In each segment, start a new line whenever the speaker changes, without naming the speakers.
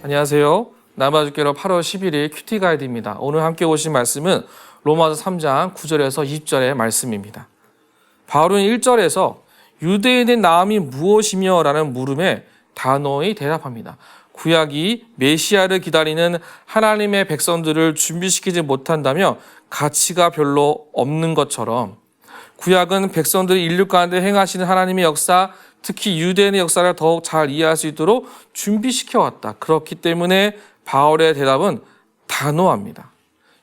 안녕하세요. 남아주께로 8월 11일 큐티 가이드입니다. 오늘 함께 오신 말씀은 로마서 3장 9절에서 20절의 말씀입니다. 바울은 1절에서 유대인의 나음이 무엇이며? 라는 물음에 단호히 대답합니다. 구약이 메시아를 기다리는 하나님의 백성들을 준비시키지 못한다며 가치가 별로 없는 것처럼 구약은 백성들이 인류 가운데 행하시는 하나님의 역사, 특히 유대인의 역사를 더욱 잘 이해할 수 있도록 준비시켜왔다. 그렇기 때문에 바울의 대답은 단호합니다.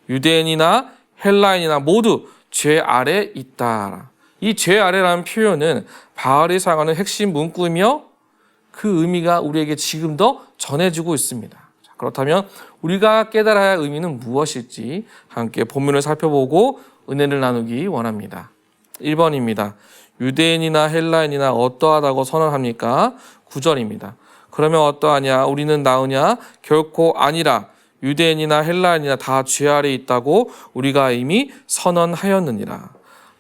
유대인이나 헬라인이나 모두 죄 아래 있다. 이 죄 아래라는 표현은 바울이 사용하는 핵심 문구이며 그 의미가 우리에게 지금도 전해지고 있습니다. 그렇다면 우리가 깨달아야 할 의미는 무엇일지 함께 본문을 살펴보고 은혜를 나누기 원합니다. 1번입니다. 유대인이나 헬라인이나 어떠하다고 선언합니까? 9절입니다. 그러면 어떠하냐? 우리는 나으냐? 결코 아니라 유대인이나 헬라인이나 다 죄 아래 있다고 우리가 이미 선언하였느니라.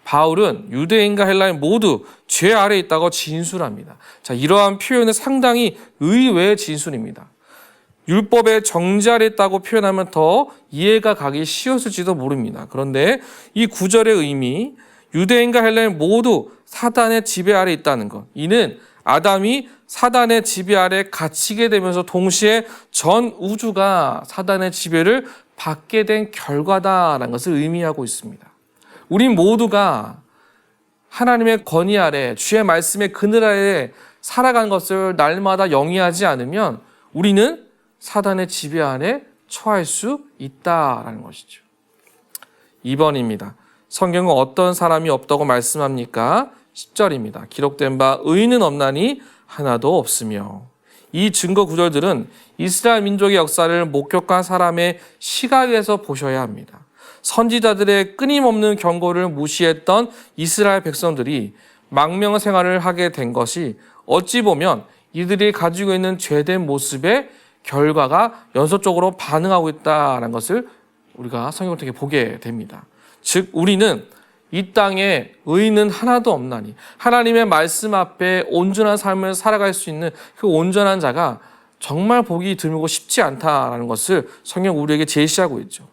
바울은 유대인과 헬라인 모두 죄 아래 있다고 진술합니다. 자, 이러한 표현은 상당히 의외의 진술입니다. 율법의 정죄 아래 있다고 표현하면 더 이해가 가기 쉬웠을지도 모릅니다. 그런데 이 9절의 의미, 유대인과 헬라인 모두 사단의 지배 아래 있다는 것. 이는 아담이 사단의 지배 아래 갇히게 되면서 동시에 전 우주가 사단의 지배를 받게 된 결과다라는 것을 의미하고 있습니다. 우리 모두가 하나님의 권위 아래, 주의 말씀의 그늘 아래 살아가는 것을 날마다 영위하지 않으면 우리는 사단의 지배 아래 처할 수 있다라는 것이죠. 2번입니다. 성경은 어떤 사람이 없다고 말씀합니까? 10절입니다. 기록된 바 의인은 없나니 하나도 없으며. 이 증거 구절들은 이스라엘 민족의 역사를 목격한 사람의 시각에서 보셔야 합니다. 선지자들의 끊임없는 경고를 무시했던 이스라엘 백성들이 망명 생활을 하게 된 것이 어찌 보면 이들이 가지고 있는 죄된 모습의 결과가 연속적으로 반응하고 있다는 것을 우리가 성경을 통해 보게 됩니다. 즉 우리는 이 땅에 의인은 하나도 없나니 하나님의 말씀 앞에 온전한 삶을 살아갈 수 있는 그 온전한 자가 정말 보기 드물고 쉽지 않다라는 것을 성경 우리에게 제시하고 있죠.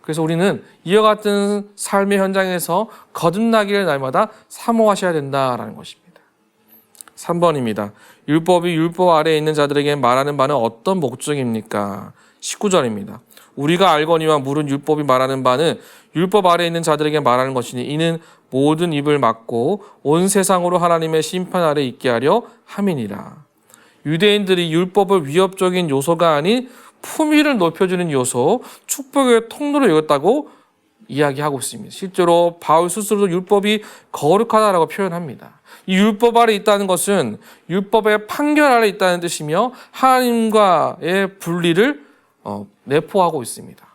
그래서 우리는 이와 같은 삶의 현장에서 거듭나기를 날마다 사모하셔야 된다라는 것입니다. 3번입니다. 율법이 율법 아래에 있는 자들에게 말하는 바는 어떤 목적입니까? 19절입니다. 우리가 알거니와 물은 율법이 말하는 바는 율법 아래에 있는 자들에게 말하는 것이니 이는 모든 입을 막고 온 세상으로 하나님의 심판 아래 있게 하려 함이니라. 유대인들이 율법을 위협적인 요소가 아닌 품위를 높여주는 요소, 축복의 통로로 여겼다고 이야기하고 있습니다. 실제로 바울 스스로도 율법이 거룩하다라고 표현합니다. 이 율법 아래 있다는 것은 율법의 판결 아래 있다는 뜻이며 하나님과의 분리를 내포하고 있습니다.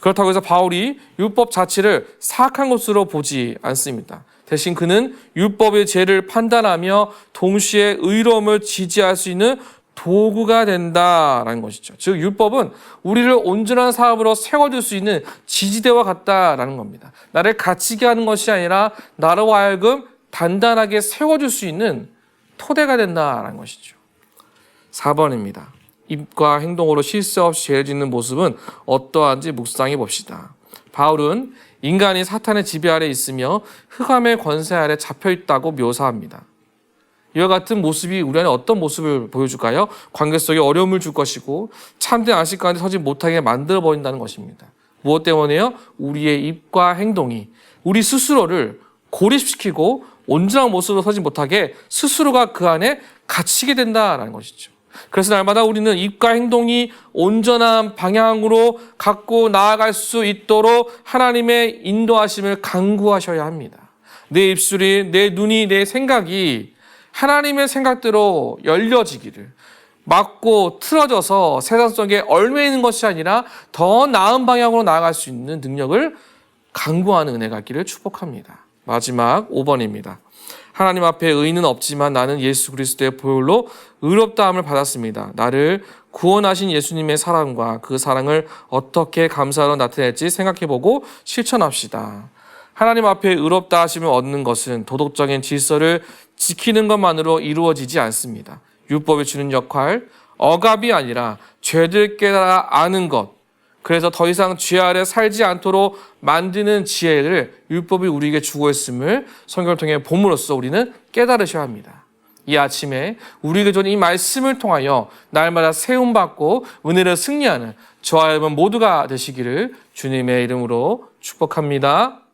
그렇다고 해서 바울이 율법 자체를 사악한 것으로 보지 않습니다. 대신 그는 율법의 죄를 판단하며 동시에 의로움을 지지할 수 있는 도구가 된다라는 것이죠. 즉 율법은 우리를 온전한 사업으로 세워줄 수 있는 지지대와 같다라는 겁니다. 나를 갇히게 하는 것이 아니라 나로 하여금 단단하게 세워줄 수 있는 토대가 된다라는 것이죠. 4번입니다. 입과 행동으로 실수 없이 죄를 짓는 모습은 어떠한지 묵상해 봅시다. 바울은 인간이 사탄의 지배 아래 있으며 흑암의 권세 아래 잡혀 있다고 묘사합니다. 이와 같은 모습이 우리 안에 어떤 모습을 보여줄까요? 관계 속에 어려움을 줄 것이고 참된 안식 가운데 서지 못하게 만들어버린다는 것입니다. 무엇 때문에요? 우리의 입과 행동이 우리 스스로를 고립시키고 온전한 모습으로 서지 못하게 스스로가 그 안에 갇히게 된다는 것이죠. 그래서 날마다 우리는 입과 행동이 온전한 방향으로 갖고 나아갈 수 있도록 하나님의 인도하심을 간구하셔야 합니다. 내 입술이, 내 눈이, 내 생각이 하나님의 생각대로 열려지기를, 막고 틀어져서 세상 속에 얽매이는 것이 아니라 더 나은 방향으로 나아갈 수 있는 능력을 간구하는 은혜가 있기를 축복합니다. 마지막 5번입니다. 하나님 앞에 의인은 없지만 나는 예수 그리스도의 보혈로 의롭다함을 받았습니다. 나를 구원하신 예수님의 사랑과 그 사랑을 어떻게 감사로 나타낼지 생각해보고 실천합시다. 하나님 앞에 의롭다 하심을 얻는 것은 도덕적인 질서를 지키는 것만으로 이루어지지 않습니다. 율법이 주는 역할, 억압이 아니라 죄를 깨달아 아는 것, 그래서 더 이상 죄 아래 살지 않도록 만드는 지혜를 율법이 우리에게 주고 있음을 성경을 통해 봄으로써 우리는 깨달으셔야 합니다. 이 아침에 우리에게 주는 이 말씀을 통하여 날마다 세움받고 은혜를 승리하는 저와 여러분 모두가 되시기를 주님의 이름으로 축복합니다.